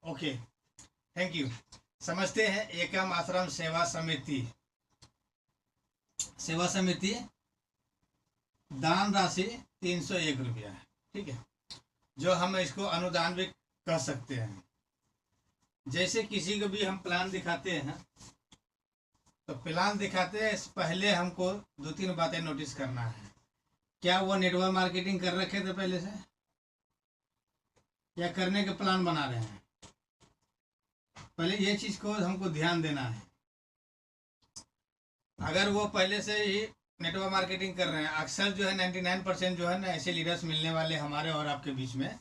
Okay, thank you. समझते हैं एकम आश्रम सेवा समिति। सेवा समिति दान राशि 301 रुपया है, ठीक है, जो हम इसको अनुदान भी कह सकते हैं। जैसे किसी को भी हम प्लान दिखाते हैं, तो प्लान दिखाते हैं पहले हमको 2-3 बातें नोटिस करना है। क्या वो नेटवर्क मार्केटिंग कर रखे थे पहले से, या करने के प्लान बना रहे हैं? पहले ये चीज़ को हमको ध्यान देना है। अगर वो पहले से ही नेटवर्क मार्केटिंग कर रहे हैं, अक्सर जो है 99% जो है ना ऐसे लीडर्स मिलने वाले हमारे और आपके बीच में,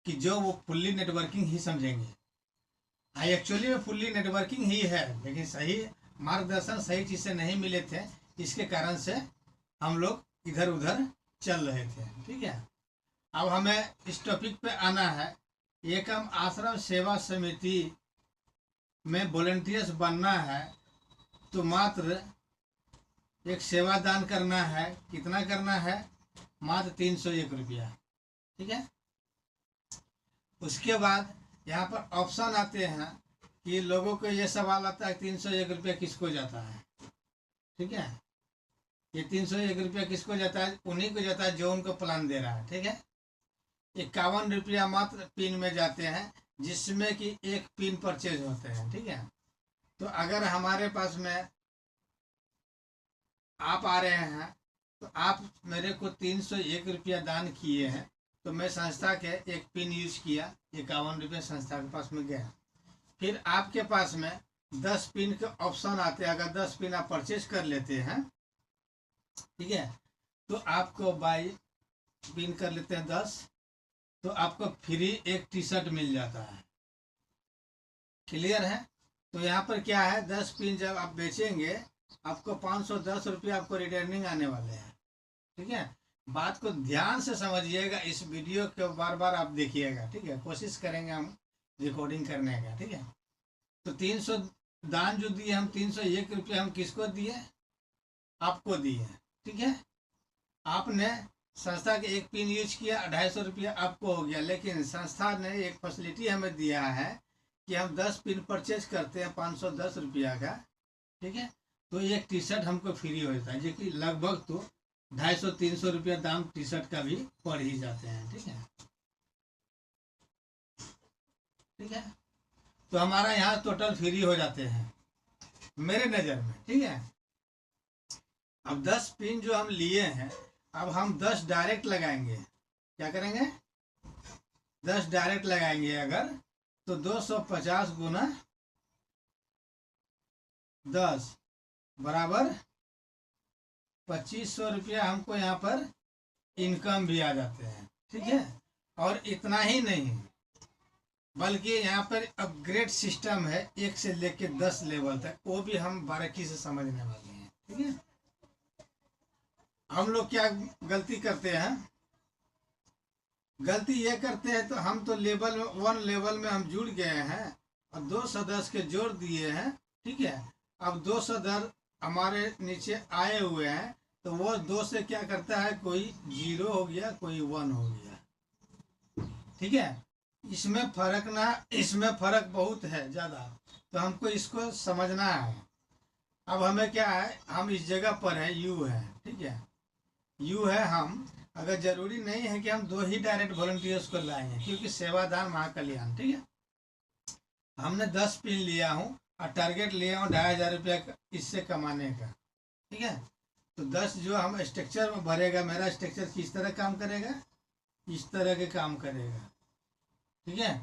कि जो वो फुल्ली नेटवर्किंग ही समझेंगे। एक्चुअली में फुल्ली नेटवर्किंग ही है, लेकिन सही मार्गदर्शन सही चीज़ से नहीं मिले थे, इसके कारण से हम लोग इधर उधर चल रहे थे, ठीक है। अब हमें इस टॉपिक पे आना है। एकम आश्रम सेवा समिति में वॉलंटियर्स बनना है तो मात्र एक सेवा दान करना है। कितना करना है? मात्र 301 रुपया, ठीक है। उसके बाद यहाँ पर ऑप्शन आते हैं कि लोगों को ये सवाल आता है 301 रुपया किसको जाता है, ठीक है। ये 301 रुपया किसको जाता है? उन्हीं को जाता है जो उनको प्लान दे रहा है, ठीक है। 51 रुपया मात्र पिन में जाते हैं, जिसमें कि एक पिन परचेज होते हैं, ठीक है। तो अगर हमारे पास में आप आ रहे हैं तो आप मेरे को 301 रुपया दान किए हैं, तो मैं संस्था के एक पिन यूज किया, 51 रुपया संस्था के पास में गया। फिर आपके पास में 10 पिन के ऑप्शन आते हैं। अगर 10 पिन आप परचेज कर लेते हैं, ठीक है, तो आपको बाई पिन कर लेते हैं 10, तो आपको फ्री एक टी शर्ट मिल जाता है। क्लियर है? तो यहाँ पर क्या है, 10 पिन जब आप बेचेंगे आपको 510 रुपया आपको रिटर्निंग आने वाले हैं, ठीक है। बात को ध्यान से समझिएगा, इस वीडियो को बार बार आप देखिएगा, ठीक है। कोशिश करेंगे हम रिकॉर्डिंग करने का, ठीक है। तो 300 दान जो दिए हम, 301 रुपया हम किसको दिए? आपको दिए, ठीक है। आपने संस्था के एक पिन यूज किया, 250 रुपया आपको हो गया। लेकिन संस्था ने एक फैसिलिटी हमें दिया है कि हम 10 पिन परचेज करते हैं 510 रुपया का, ठीक है, तो एक टी शर्ट हमको फ्री हो जाता है, जो कि लगभग तो 250-300 रुपया दाम टी शर्ट का भी पड़ ही जाते हैं, ठीक है, ठीक है। तो हमारा यहाँ टोटल फ्री हो जाते हैं मेरे नज़र में, ठीक है। अब 10 पिन जो हम लिए हैं, अब हम 10 डायरेक्ट लगाएंगे। क्या करेंगे? 10 डायरेक्ट लगाएंगे अगर, तो 250 गुना 10 बराबर 2500 रुपया हमको यहाँ पर इनकम भी आ जाते हैं, ठीक है। और इतना ही नहीं, बल्कि यहाँ पर अपग्रेड सिस्टम है 1 से लेकर 10 लेवल तक, वो भी हम बारीकी से समझने वाले हैं, ठीक है। हम लोग क्या गलती करते हैं? गलती ये करते हैं, तो हम तो लेवल 1 लेवल में हम जुड़ गए हैं और 2 सदस्य के जोड़ दिए हैं, ठीक है। अब 2 सदस्य हमारे नीचे आए हुए हैं, तो वो 2 से क्या करता है, कोई 0 हो गया, कोई 1 हो गया, ठीक है। इसमें फर्क बहुत है ज़्यादा, तो हमको इसको समझना है। अब हमें क्या है, हम इस जगह पर है, यू है, ठीक है, यू है हम। अगर जरूरी नहीं है कि हम 2 ही डायरेक्ट वॉलंटियर्स को लाएंगे, क्योंकि सेवादान महाकल्याण, ठीक है। हमने 10 पिन लिया हूँ और टारगेट लिया हूँ 2500 रुपया इससे कमाने का, ठीक है। तो 10 जो हम स्ट्रक्चर में भरेगा, मेरा स्ट्रक्चर किस तरह काम करेगा? इस तरह के काम करेगा, ठीक है।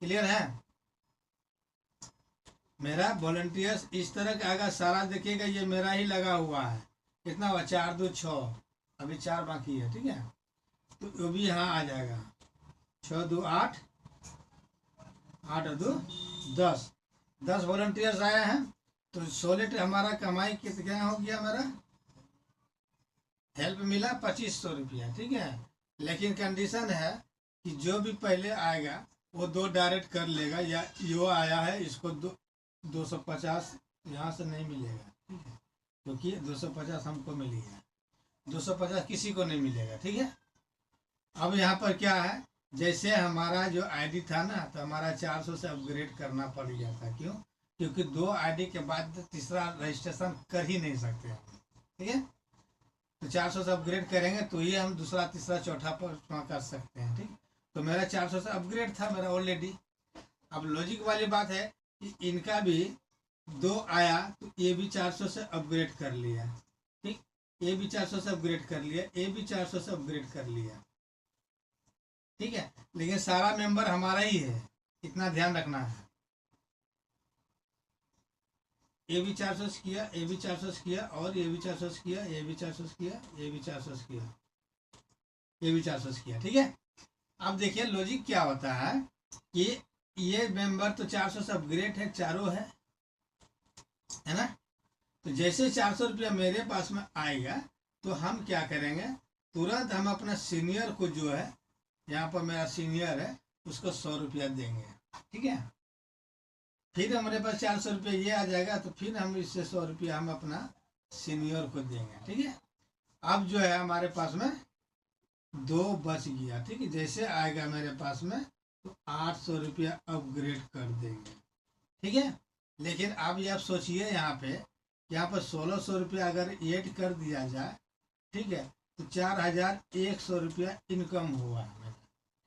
क्लियर है? मेरा वॉलंटियर्स इस तरह का आएगा, सारा देखिएगा ये मेरा ही लगा हुआ है। कितना हुआ? 4 2 6, अभी 4 बाकी है, ठीक है। तो वो भी यहाँ आ जाएगा, 6 2 8, 8 2 10, 10 वॉलंटियर्स आए हैं, तो सोलिड हमारा कमाई कितना हो गया? मेरा हेल्प मिला 2500 रुपया, ठीक है। लेकिन कंडीशन है कि जो भी पहले आएगा वो 2 डायरेक्ट कर लेगा, या यो आया है इसको 250 यहाँ से नहीं मिलेगा, ठीक है, क्योंकि 250 हमको मिली है, 250 किसी को नहीं मिलेगा, ठीक है। अब यहाँ पर क्या है, जैसे हमारा जो आईडी था ना, तो हमारा 400 से अपग्रेड करना पड़ गया था। क्यों? क्योंकि 2 आईडी के बाद तीसरा रजिस्ट्रेशन कर ही नहीं सकते हम। ठीक है, तो 400 से अपग्रेड करेंगे तो ही हम दूसरा तीसरा चौथा पांचवा कर सकते हैं। ठीक, तो मेरा 400 से अपग्रेड था मेरा ऑलरेडी। अब लॉजिक वाली बात है कि इनका भी 2 आया तो ये भी 400 से अपग्रेड कर लिया। ठीक, ये भी 400 से अपग्रेड कर लिया, ये भी 400 से अपग्रेड कर लिया। ठीक है, लेकिन सारा मेंबर हमारा ही है, इतना ध्यान रखना है। ये भी 400 से किया, ये भी 400 से किया, और ये भी 400 से किया, ये भी 400 से किया, ये भी 400 से किया, ये भी 400 से किया। ठीक है, अब देखिए लॉजिक क्या होता है कि ये मेंबर तो 400 से अपग्रेड है, चारों है ना। तो जैसे 400 रुपया मेरे पास में आएगा तो हम क्या करेंगे, तुरंत हम अपना सीनियर को जो है, यहाँ पर मेरा सीनियर है, उसको 100 रुपया देंगे। ठीक है, फिर हमारे पास 400 रुपया ये आ जाएगा, तो फिर हम इससे 100 रुपया हम अपना सीनियर को देंगे। ठीक है, अब जो है हमारे पास में 2 बच गया। ठीक है, जैसे आएगा मेरे पास में तो 800 रुपया अपग्रेड कर देंगे। ठीक है, लेकिन अब ये आप सोचिए यहाँ पर 1600 रुपया अगर ऐड कर दिया जाए, ठीक है, तो 4100 रुपया इनकम हुआ मेरा।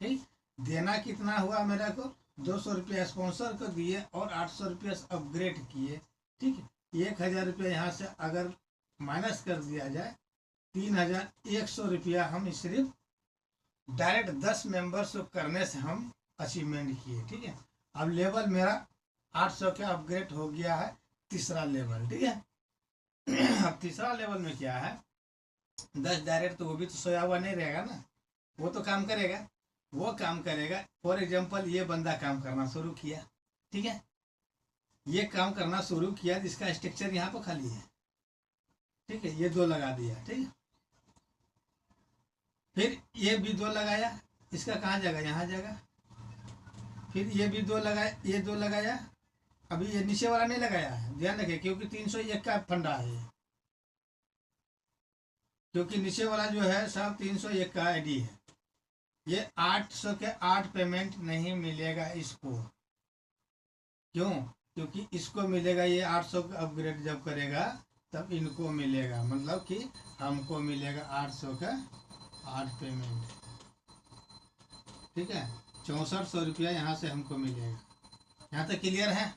ठीक, देना कितना हुआ मेरा को, 200 रुपया स्पॉन्सर को दिए और 800 रुपया अपग्रेड किए। ठीक है, 1000 रुपया यहाँ से अगर माइनस कर दिया जाए, 3100 रुपया हम सिर्फ डायरेक्ट 10 मेंबर्स को करने से हम अचीवमेंट किए। ठीक है, अब लेवल मेरा 800 का अपग्रेड हो गया है, तीसरा लेवल। ठीक है, अब तीसरा लेवल में क्या है, 10 डायरेक्ट, तो वो भी तो सोया हुआ नहीं रहेगा ना, वो तो काम करेगा। वो काम करेगा, फॉर एग्जांपल ये बंदा काम करना शुरू किया। ठीक है, ये काम करना शुरू किया, इसका स्ट्रक्चर यहाँ पर खाली है। ठीक है, ये 2 लगा दिया। ठीक है, फिर ये भी 2 लगाया, इसका कहाँ जाएगा, यहाँ जाएगा। फिर ये भी 2 लगाया, ये 2 लगाया, अभी ये नीचे वाला नहीं लगाया है, ध्यान रखिए, क्योंकि 301 का फंडा है, क्योंकि नीचे वाला जो है सब 301 का आईडी है। ये 800 के 8 पेमेंट नहीं मिलेगा इसको। क्यों? क्योंकि इसको मिलेगा, ये 800 का अपग्रेड जब करेगा तब इनको मिलेगा, मतलब कि हमको मिलेगा 800 का 8 पेमेंट। ठीक है, 6400 रुपया यहाँ से हमको मिलेगा। यहाँ तक क्लियर है?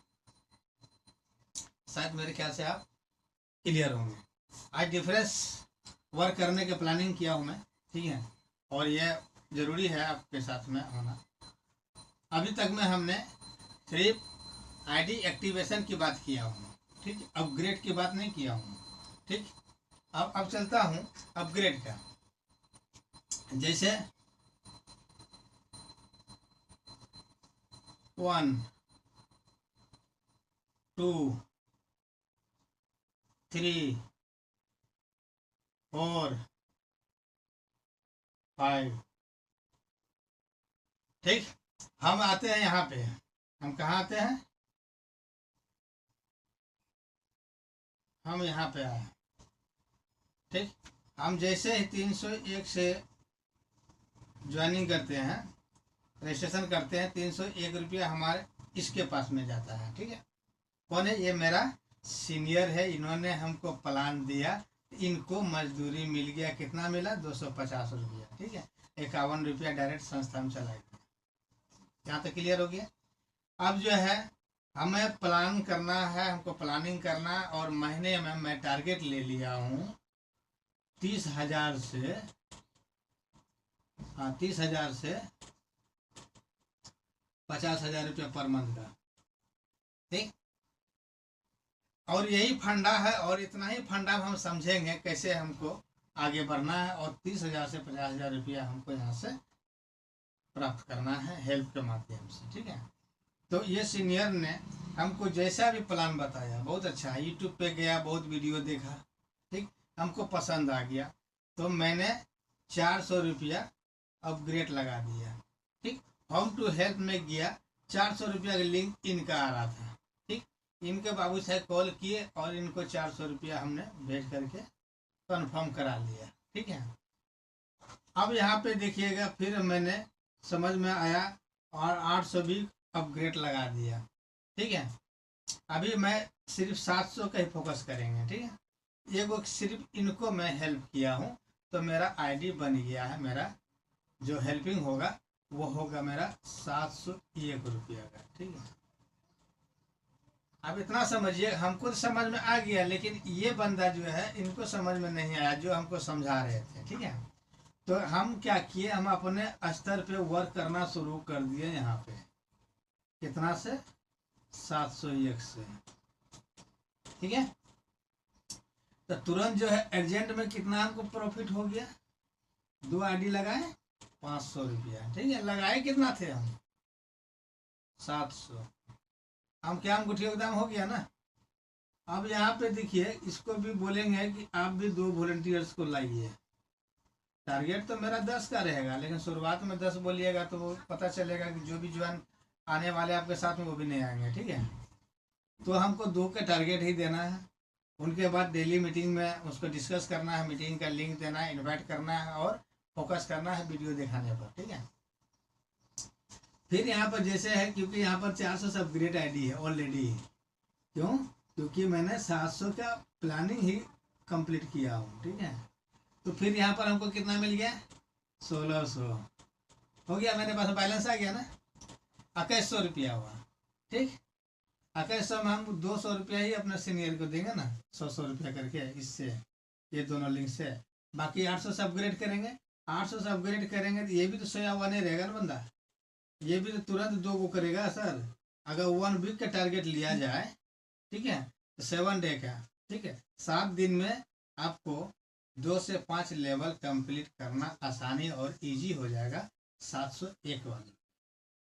शायद मेरे ख्याल से आप क्लियर होंगे। आज डिफरेंस वर्क करने के प्लानिंग किया हूँ मैं। ठीक है, और ये ज़रूरी है आपके साथ में होना। अभी तक में हमने सिर्फ आईडी एक्टिवेशन की बात किया हूँ। ठीक, अपग्रेड की बात नहीं किया हूँ। ठीक, अब चलता हूँ अपग्रेड का। जैसे 1 2 3 4 5। ठीक, हम आते हैं यहाँ पे, हम कहाँ आते हैं, हम यहाँ पे आए। ठीक, हम जैसे ही 301 से ज्वाइनिंग करते हैं, रजिस्ट्रेशन करते हैं, 301 रुपया हमारे इसके पास में जाता है। ठीक है, कौन है ये, मेरा सीनियर है, इन्होंने हमको प्लान दिया, इनको मजदूरी मिल गया, कितना मिला, 250 रुपया। ठीक है, 51 रुपया डायरेक्ट संस्था में चला गया। यहाँ तक क्लियर हो गया। अब जो है हमें प्लान करना है, हमको प्लानिंग करना, और महीने में मैं टारगेट ले लिया हूँ 30,000 से, हाँ 30,000 से 50,000 रुपया पर मंथ का। ठीक, और यही फंडा है, और इतना ही फंडा हम समझेंगे कैसे हमको आगे बढ़ना है, और 30,000 से 50,000 रुपया हमको यहाँ से प्राप्त करना है हेल्प के माध्यम से। ठीक है, तो ये सीनियर ने हमको जैसा भी प्लान बताया बहुत अच्छा है, यूट्यूब पे गया, बहुत वीडियो देखा। ठीक, हमको पसंद आ गया, तो मैंने 400 रुपया अपग्रेड लगा दिया। ठीक, होम टू हेल्प में गया, 400 रुपया का लिंक इनका आ रहा था। ठीक, इनके बाबू से कॉल किए और इनको 400 रुपया हमने भेज करके कंफर्म करा लिया। ठीक है, अब यहाँ पे देखिएगा, फिर मैंने समझ में आया और 800 भी अपग्रेड लगा दिया। ठीक है, अभी मैं सिर्फ 700 का ही फोकस करेंगे। ठीक है, एक वो सिर्फ इनको मैं हेल्प किया हूँ तो मेरा आईडी बन गया है। मेरा जो हेल्पिंग होगा वो होगा मेरा 701 रुपया का। ठीक है, अब इतना समझिए, हमको समझ में आ गया, लेकिन ये बंदा जो है इनको समझ में नहीं आया जो हमको समझा रहे थे। ठीक है, तो हम क्या किए, हम अपने स्तर पे वर्क करना शुरू कर दिए। यहाँ पे कितना से 701 से। ठीक है, तो तुरंत जो है एजेंट में कितना हमको प्रॉफिट हो गया, 2 आईडी लगाए 500 रुपया। ठीक है, लगाए कितना थे हम 700, हम क्या अंगूठी एकदम हो गया ना। अब यहाँ पे देखिए, इसको भी बोलेंगे कि आप भी 2 वॉलंटियर्स को लाइए। टारगेट तो मेरा 10 का रहेगा, लेकिन शुरुआत में 10 बोलिएगा तो वो पता चलेगा कि जो भी ज्वाइन आने वाले आपके साथ में वो भी नहीं आएंगे। ठीक है, तो हमको 2 का टारगेट ही देना है। उनके बाद डेली मीटिंग में उसको डिस्कस करना है, मीटिंग का लिंक देना है, इनवाइट करना है और फोकस करना है वीडियो दिखाने पर। ठीक है, फिर यहाँ पर जैसे है, क्योंकि यहाँ पर 400 से अपग्रेड आईडी है ऑलरेडी। क्यों? क्योंकि मैंने 700 का प्लानिंग ही कंप्लीट किया हूँ। ठीक है, तो फिर यहाँ पर हमको कितना मिल गया, 1600 हो गया। मेरे पास बैलेंस आ गया ना, 2100 रुपया हुआ। ठीक, 2100 में हम 200 रुपया ही अपने सीनियर को देंगे ना, 100 रुपया करके इससे, ये दोनों लिंक से। बाकी 800 से अपग्रेड करेंगे। 800 से अपग्रेड करेंगे तो ये भी तो सोया हुआ नहीं रहेगा ना बंदा, ये भी तो तुरंत 2 को करेगा सर। अगर 1 वीक का टारगेट लिया जाए, ठीक है, तो 7 डे का, ठीक है, 7 दिन में आपको 2 से 5 लेवल कंप्लीट करना आसानी और इजी हो जाएगा 701 वाले।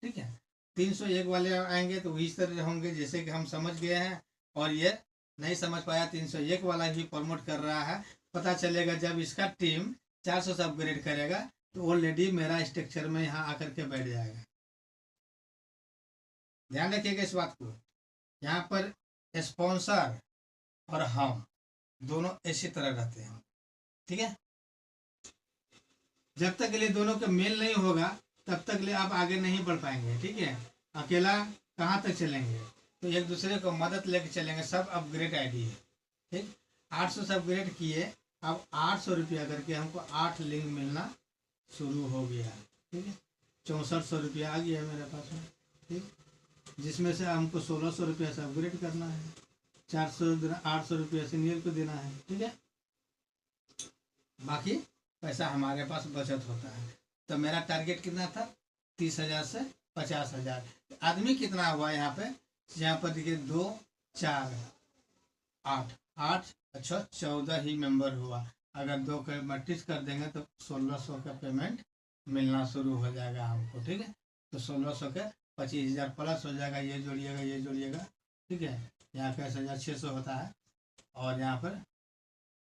ठीक है, 301 वाले आएंगे तो इस तरह होंगे जैसे कि हम समझ गए हैं, और ये नहीं समझ पाया 301 वाला भी प्रमोट कर रहा है। पता चलेगा जब इसका टीम 400 से अपग्रेड करेगा तो ऑलरेडी मेरा स्ट्रक्चर में यहाँ आकर के बैठ जाएगा। ध्यान रखिएगा इस बात को। यहाँ पर स्पॉन्सर और हम दोनों इसी तरह रहते हैं। ठीक है, जब तक के लिए दोनों का मेल नहीं होगा तब तक लिए आप आगे नहीं बढ़ पाएंगे। ठीक है, अकेला कहाँ तक चलेंगे, तो एक दूसरे को मदद लेके चलेंगे। सब अपग्रेड आईडी है। ठीक, 800 से अपग्रेड किए, अब 800 रुपया करके हमको 8 लिंक मिलना शुरू हो गया। ठीक है, 6400 रुपया आ गया मेरे पास में। ठीक, जिसमें से हमको 1600 रुपया से अपग्रेड करना है, 800 रुपया सीनियर को देना है। ठीक है, बाकी पैसा हमारे पास बचत होता है। तो मेरा टारगेट कितना था, 30,000 से 50,000। आदमी कितना हुआ यहाँ पे, यहाँ पर देखिए 2 4 8 8, अच्छा 14 ही मेंबर हुआ। अगर 2 का मल्टीप्लाई कर देंगे तो 1600 का पेमेंट मिलना शुरू हो जाएगा हमको। ठीक है, तो 1600 के 25,000 प्लस हो जाएगा, ये जोड़िएगा ये जोड़िएगा। ठीक है, यहाँ 21,600 होता है, और यहाँ पर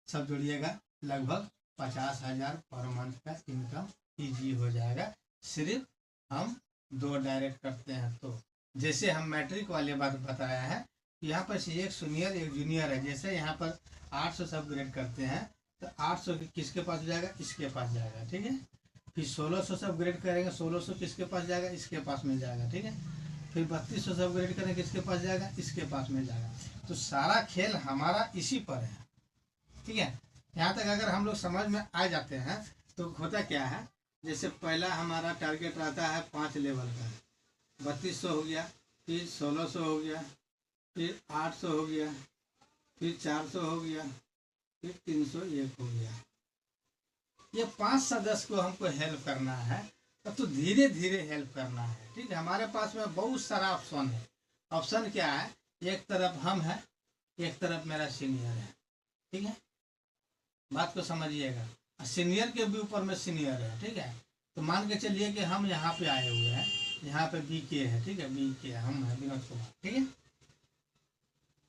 सब जोड़िएगा, लगभग 50,000 पर मंथ का इनकम ईजी हो जाएगा, सिर्फ हम 2 डायरेक्ट करते हैं। तो जैसे हम मैट्रिक वाले बात बताया है, यहाँ पर एक सीनियर एक जूनियर है। जैसे यहाँ पर 800 से अपग्रेड करते हैं तो 800 किसके पास जाएगा, इसके पास जाएगा। ठीक है, फिर 1600 से अपग्रेड करेंगे, 1600 किसके पास जाएगा, इसके पास मिल जाएगा। ठीक है, फिर 3200 से अपग्रेड करेंगे, किसके पास जाएगा, इसके पास मिल जाएगा। तो सारा खेल हमारा इसी पर है। ठीक है, यहाँ तक अगर हम लोग समझ में आ जाते हैं तो होता क्या है, जैसे पहला हमारा टारगेट रहता है 5 लेवल का, 3200 हो गया, फिर 1600 हो गया, फिर 800 हो गया, फिर 400 हो गया, फिर 301 हो गया। ये 5 सदस्य को हमको हेल्प करना है, तो धीरे धीरे हेल्प करना है। ठीक है, हमारे पास में बहुत सारा ऑप्शन है। ऑप्शन क्या है, एक तरफ हम हैं, एक तरफ मेरा सीनियर है। ठीक है, बात को समझिएगा, सीनियर के भी ऊपर में सीनियर है। ठीक है, तो मान के चलिए कि हम यहाँ पे आए हुए हैं, यहाँ पे BK है। ठीक है, BK हम है विनोद कुमार। ठीक है,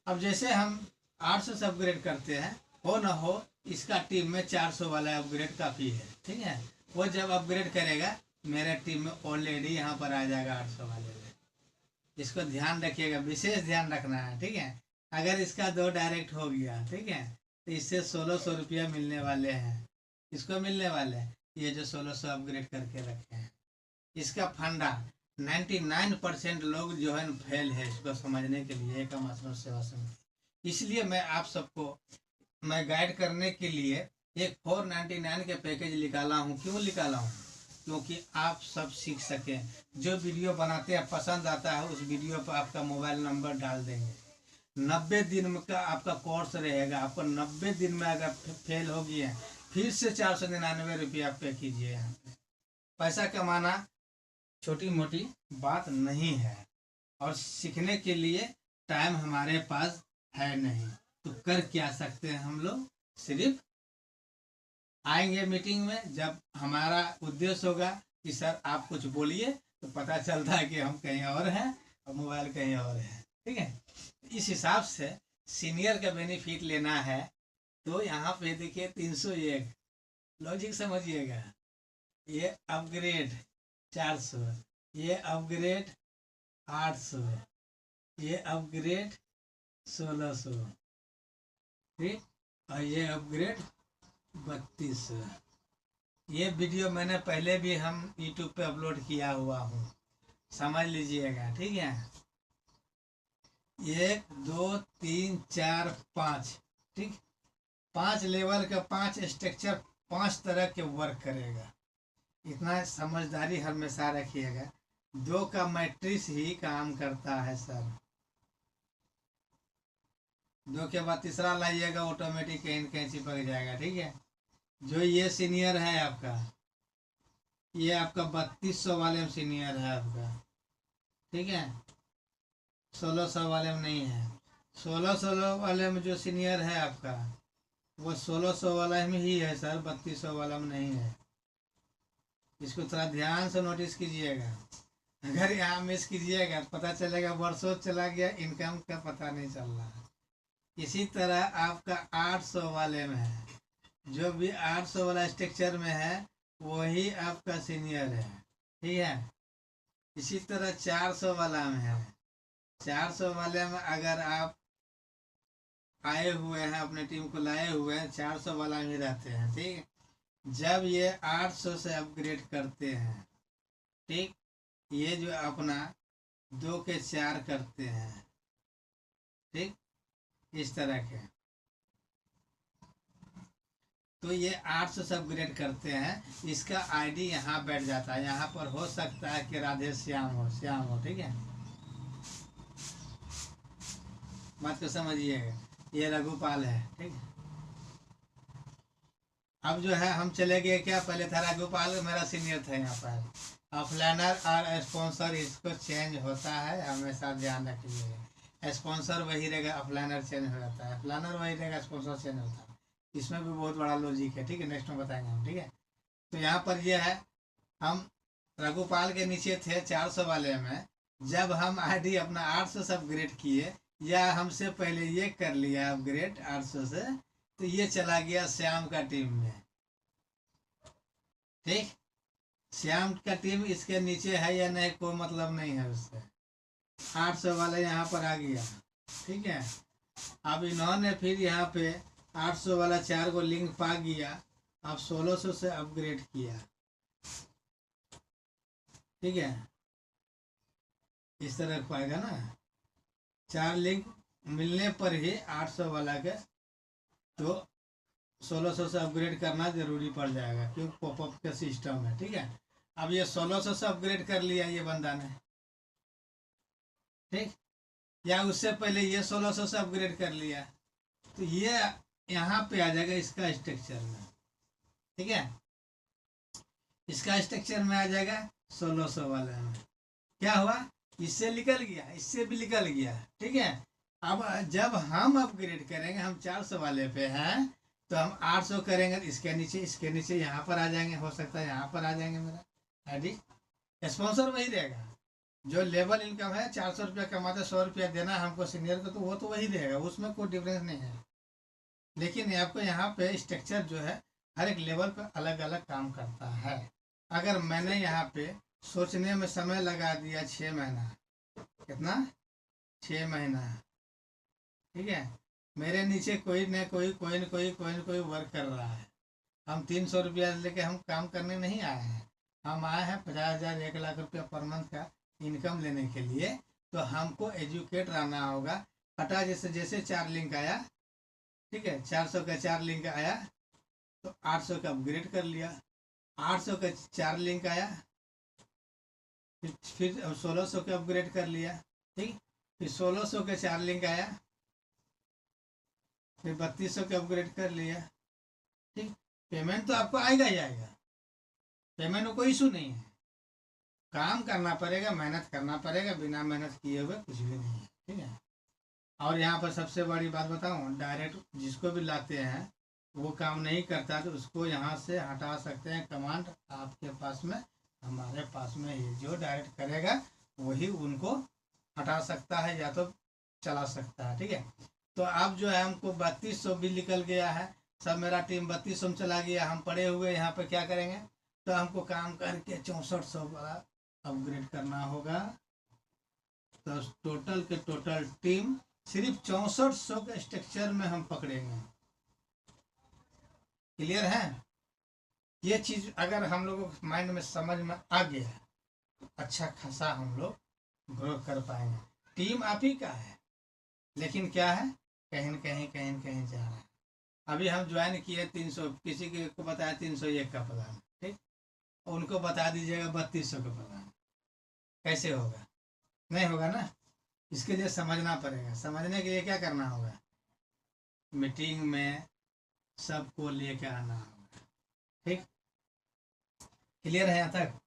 अब जैसे हम 800 से अपग्रेड करते हैं, हो ना हो इसका टीम में 400 वाला अपग्रेड काफ़ी है। ठीक है, वो जब अपग्रेड करेगा मेरे टीम में ऑलरेडी यहाँ पर आ जाएगा 800 वाले में। इसको ध्यान रखिएगा, विशेष ध्यान रखना है। ठीक है, अगर इसका 2 डायरेक्ट हो गया, ठीक है, तो इससे 1600 रुपया मिलने वाले हैं। इसको मिलने वाले हैं, ये जो 1600 अपग्रेड करके रखे हैं। इसका फंडा 99% लोग जो है फेल है इसको समझने के लिए एकम आश्रम सेवा समिति। इसलिए मैं आप सबको मैं गाइड करने के लिए एक 499 के पैकेज निकाला हूँ। क्यों निकाला हूँ? क्योंकि आप सब सीख सकें। जो वीडियो बनाते हैं पसंद आता है उस वीडियो पर आपका मोबाइल नंबर डाल देंगे। 90 दिन का आपका कोर्स रहेगा। आपको 90 दिन में अगर फेल हो गया फिर से 499 रुपया पे कीजिए। यहाँ पे पैसा कमाना छोटी मोटी बात नहीं है और सीखने के लिए टाइम हमारे पास है नहीं, तो कर क्या सकते हैं हम लोग? सिर्फ आएंगे मीटिंग में। जब हमारा उद्देश्य होगा कि सर आप कुछ बोलिए, तो पता चलता है कि हम कहीं और हैं और मोबाइल कहीं और है। ठीक है, इस हिसाब से सीनियर का बेनिफिट लेना है तो यहाँ पे देखिए 301 लॉजिक समझिएगा। ये अपग्रेड 400, ये अपग्रेड 800, ये अपग्रेड 1600, ठीक, और ये अपग्रेड 3200। ये वीडियो मैंने पहले भी हम YouTube पे अपलोड किया हुआ हूँ, समझ लीजिएगा। ठीक है, 1 2 3 4 5, ठीक, 5 लेवल का 5 स्ट्रक्चर 5 तरह के वर्क करेगा। इतना समझदारी हमेशा रखिएगा। 2 का मैट्रिक्स ही काम करता है सर। 2 के बाद तीसरा लाइएगा, ऑटोमेटिक कहीं कहीं चिपक जाएगा। ठीक है, जो ये सीनियर है आपका, ये आपका 3200 वाले में सीनियर है आपका। ठीक है, 1600 वाले में नहीं है। 1600 वाले में जो सीनियर है आपका वो 1600 वाला में ही है सर, 3200 वाला में नहीं है। इसको थोड़ा ध्यान से नोटिस कीजिएगा। अगर यहाँ मिस कीजिएगा तो पता चलेगा वर्षों चला गया, इनकम का पता नहीं चल रहा। इसी तरह आपका 800 वाले में है, जो भी 800 वाला स्ट्रक्चर में है वही आपका सीनियर है। ठीक है, इसी तरह 400 वाला में है। 400 वाले में अगर आप आए हुए हैं, अपने टीम को लाए हुए हैं, 400 वाला में रहते हैं। ठीक है, जब ये 800 से अपग्रेड करते हैं, ठीक, ये जो अपना 2 के 4 करते हैं, ठीक, इस तरह के, तो ये 800 से अपग्रेड करते हैं। इसका आईडी यहाँ बैठ जाता है। यहाँ पर हो सकता है कि राधे श्याम हो। ठीक है, बात को समझिएगा। ये रघुपाल है। ठीक है, अब जो है हम चले गए क्या, पहले था रघुपाल, मेरा सीनियर था यहाँ पर। ऑफलाइनर और स्पॉन्सर इसको चेंज होता है, हमेशा ध्यान रखिएगा। स्पॉन्सर वही रहेगा, ऑफलाइनर चेंज हो जाता है, ऑफलाइनर वही रहेगा, स्पॉन्सर चेंज होता है। इसमें भी बहुत बड़ा लॉजिक है। ठीक है, नेक्स्ट में बताएंगे हम। ठीक है, तो यहाँ पर यह है, हम रघुपाल के नीचे थे 400 वाले में। जब हम आईडी अपना 800 से अपग्रेड किए, या हमसे पहले ये कर लिया अपग्रेड 800 से, तो ये चला गया श्याम का टीम में। ठीक, श्याम का टीम इसके नीचे है या नहीं कोई मतलब नहीं है उससे। 800 वाला यहाँ पर आ गया। ठीक है, अब इन्होंने फिर यहाँ पे 800 वाला 4 को लिंक पा गया, अब 1600 से अपग्रेड किया। ठीक है, इस तरह पाएगा ना, 4 लिंक मिलने पर ही 800 वाला के तो 1600 से अपग्रेड करना जरूरी पड़ जाएगा, क्योंकि पॉपअप का सिस्टम है। ठीक है, अब ये 1600 से अपग्रेड कर लिया ये बंदा ने, ठीक, या उससे पहले ये 1600 से अपग्रेड कर लिया, तो ये यहाँ पे आ जाएगा इसका स्ट्रक्चर में। ठीक है, इसका स्ट्रक्चर में आ जाएगा 1600 वाले में। क्या हुआ, इससे निकल गया, इससे भी निकल गया। ठीक है, अब जब हम अपग्रेड करेंगे, हम 400 वाले पे हैं, तो हम 800 करेंगे, तो इसके नीचे यहाँ पर आ जाएंगे, हो सकता है यहाँ पर आ जाएंगे। मेरा आईडी स्पॉन्सर वही रहेगा, जो लेवल इनकम है 400 रुपया कमाते 100 रुपया देना हमको सीनियर को, तो वो तो वही रहेगा, उसमें कोई डिफरेंस नहीं है। लेकिन आपको यहाँ पे स्ट्रक्चर जो है हर एक लेवल पर अलग अलग काम करता है। अगर मैंने यहाँ पे सोचने में समय लगा दिया 6 महीना, कितना, 6 महीना, ठीक है, मेरे नीचे कोई न कोई वर्क कर रहा है। हम 300 रुपया लेके हम काम करने नहीं आए हैं, हम आए हैं 50,000 1,00,000 रुपया पर मंथ का इनकम लेने के लिए, तो हमको एजुकेट रहना होगा। हटा जैसे जैसे 4 लिंक आया, ठीक है, 400 का 4 लिंक आया तो 800 का अपग्रेड कर लिया, 800 का 4 लिंक आया, फिर 1600 का अपग्रेड कर लिया, ठीक, फिर 1600 का 4 लिंक आया, फिर 3200 का अपग्रेड कर लिया, ठीक। पेमेंट तो आपको आएगा ही आएगा, पेमेंट में कोई इशू नहीं है, काम करना पड़ेगा, मेहनत करना पड़ेगा, बिना मेहनत किए हुए कुछ भी नहीं है, ठीक है। और यहाँ पर सबसे बड़ी बात बताऊँ, डायरेक्ट जिसको भी लाते हैं वो काम नहीं करता तो उसको यहाँ से हटा सकते हैं, कमांड आपके पास में, हमारे पास में, ये जो डायरेक्ट करेगा वही उनको हटा सकता है या तो चला सकता है, ठीक है। तो अब जो है हमको 3200 भी निकल गया है, सब मेरा टीम 3200 में चला गया, हम पड़े हुए यहाँ पर क्या करेंगे, तो हमको काम करके 6400 वाला अपग्रेड करना होगा। तो टोटल के टोटल टीम सिर्फ 6400 के स्ट्रक्चर में हम पकड़ेंगे। क्लियर है? ये चीज अगर हम लोगों को माइंड में समझ में आ गया तो अच्छा खासा हम लोग ग्रो कर पाएंगे। टीम आप ही का है, लेकिन क्या है, कहीं न कहीं जा रहा है। अभी हम ज्वाइन किए 300, किसी को बताया 301 का प्लान, ठीक, उनको बता दीजिएगा 3200 का प्लान, कैसे होगा? नहीं होगा ना। इसके लिए समझना पड़ेगा, समझने के लिए क्या करना होगा, मीटिंग में सबको लेके आना होगा, ठीक। क्लियर है यहाँ तक?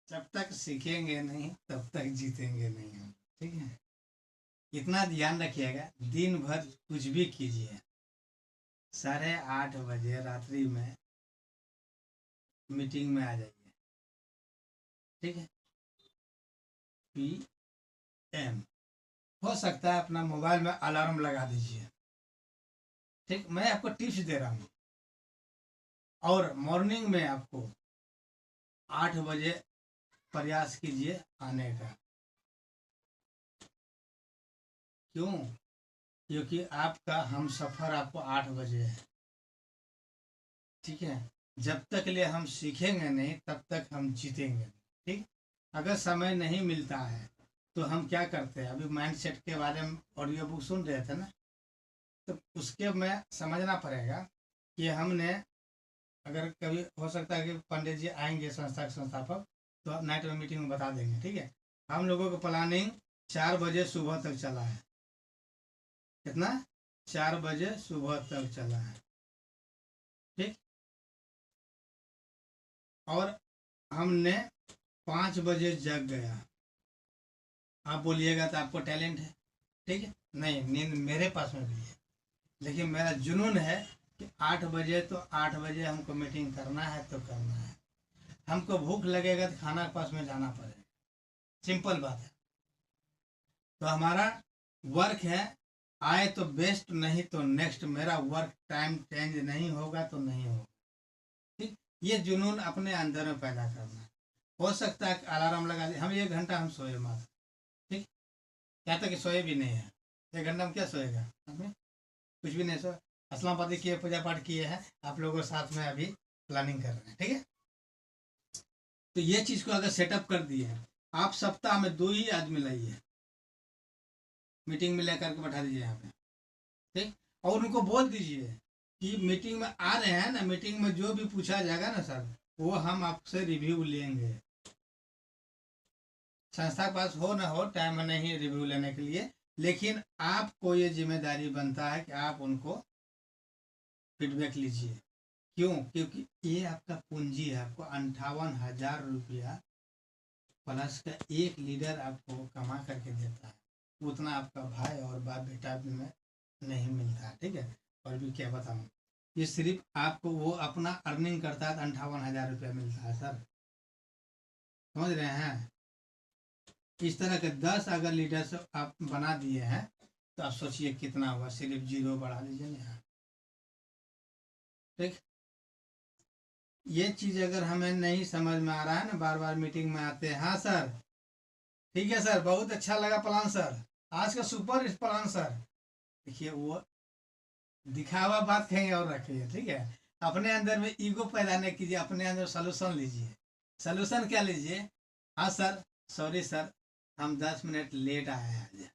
जब तक सीखेंगे नहीं तब तक जीतेंगे नहीं हम, ठीक है। इतना ध्यान रखिएगा, दिन भर कुछ भी कीजिए, 8:30 बजे रात्रि में मीटिंग में आ जाइए, ठीक है। PM हो सकता है अपना मोबाइल में अलार्म लगा दीजिए, ठीक, मैं आपको टिप्स दे रहा हूँ। और मॉर्निंग में आपको 8 बजे प्रयास कीजिए आने का। क्यों? क्योंकि आपका हम सफ़र आपको 8 बजे है, ठीक है। जब तक लिए हम सीखेंगे नहीं तब तक हम जीतेंगे, ठीक। अगर समय नहीं मिलता है तो हम क्या करते हैं, अभी माइंड सेट के बारे में ऑडियो बुक सुन रहे थे ना, तो उसके में समझना पड़ेगा कि हमने, अगर कभी हो सकता है कि पंडित जी आएंगे संस्था के संस्थापक, तो नाइट में मीटिंग में बता देंगे, ठीक है। हम लोगों का प्लानिंग 4 बजे सुबह तक चला है, कितना, 4 बजे सुबह तक चला है, ठीक। और हमने 5 बजे जग गया। आप बोलिएगा तो आपको टैलेंट है, ठीक है, नहीं, नींद मेरे पास में भी है, लेकिन मेरा जुनून है कि 8 बजे तो 8 बजे हमको मीटिंग करना है तो करना है। हमको भूख लगेगा तो खाना के पास में जाना पड़ेगा, सिंपल बात है। तो हमारा वर्क है, आए तो बेस्ट, नहीं तो नेक्स्ट, मेरा वर्क टाइम चेंज नहीं होगा तो नहीं होगा, ठीक। ये जुनून अपने अंदर में पैदा करना है। हो सकता है अलार्म लगा दे, हम 1 घंटा हम सोए मात्र, ठीक, क्या तक कि सोए भी नहीं है, 1 घंटा में क्या सोएगा आदमी, कुछ भी नहीं सोए। असलम पति किए, पूजा पाठ किए हैं, आप लोगों के साथ में अभी प्लानिंग कर रहे हैं, ठीक है। तो ये चीज को अगर सेटअप कर दिए हैं, आप सप्ताह में 2 ही आदमी लाइए, मीटिंग में लेकर के बैठा दीजिए यहाँ पे, ठीक। और उनको बोल दीजिए कि मीटिंग में आ रहे हैं ना, मीटिंग में जो भी पूछा जाएगा ना सर, वो हम आपसे रिव्यू लेंगे। संस्था के पास हो ना हो टाइम नहीं रिव्यू लेने के लिए, लेकिन आपको ये जिम्मेदारी बनता है कि आप उनको फीडबैक लीजिए। क्यों? क्योंकि ये आपका पूंजी है, आपको 58,000 रुपया प्लस का एक लीडर आपको कमा करके देता है, उतना आपका भाई और बाप बेटा में नहीं मिलता है, ठीक है। और भी क्या बताऊँ, ये सिर्फ आपको वो अपना अर्निंग करता है, 58,000 रुपया मिलता है सर, समझ रहे हैं। इस तरह के 10 अगर लीडर्स आप बना दिए हैं तो आप सोचिए कितना हुआ, सिर्फ 0 बढ़ा दीजिए ना, ठीक। ये चीज अगर हमें नहीं समझ में आ रहा है ना, बार बार मीटिंग में आते हैं, हाँ सर, ठीक है सर, बहुत अच्छा लगा प्लान सर, आज का सुपर प्लान सर, देखिए वो दिखावा बात कहीं और रखिए, ठीक है। अपने अंदर में ईगो पैदा नहीं कीजिए, अपने अंदर सोल्यूशन लीजिए। सोल्यूशन क्या लीजिए? हाँ सर, सॉरी सर, हम 10 मिनट लेट आए हैं आज,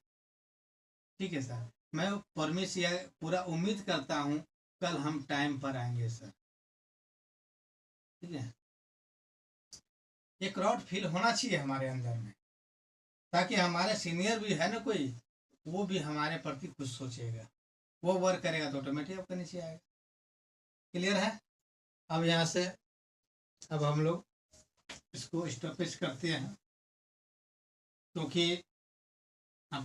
ठीक है सर, मैं प्रॉमिस या पूरा उम्मीद करता हूँ कल हम टाइम पर आएंगे सर, ठीक है। एक प्राउड फील होना चाहिए हमारे अंदर में, ताकि हमारे सीनियर भी है ना कोई, वो भी हमारे प्रति कुछ सोचेगा, वो वर्क करेगा तो ऑटोमेटिक आपके नीचे आएगा। क्लियर है? अब यहाँ से अब हम लोग इसको स्टॉपेज करते हैं, क्योंकि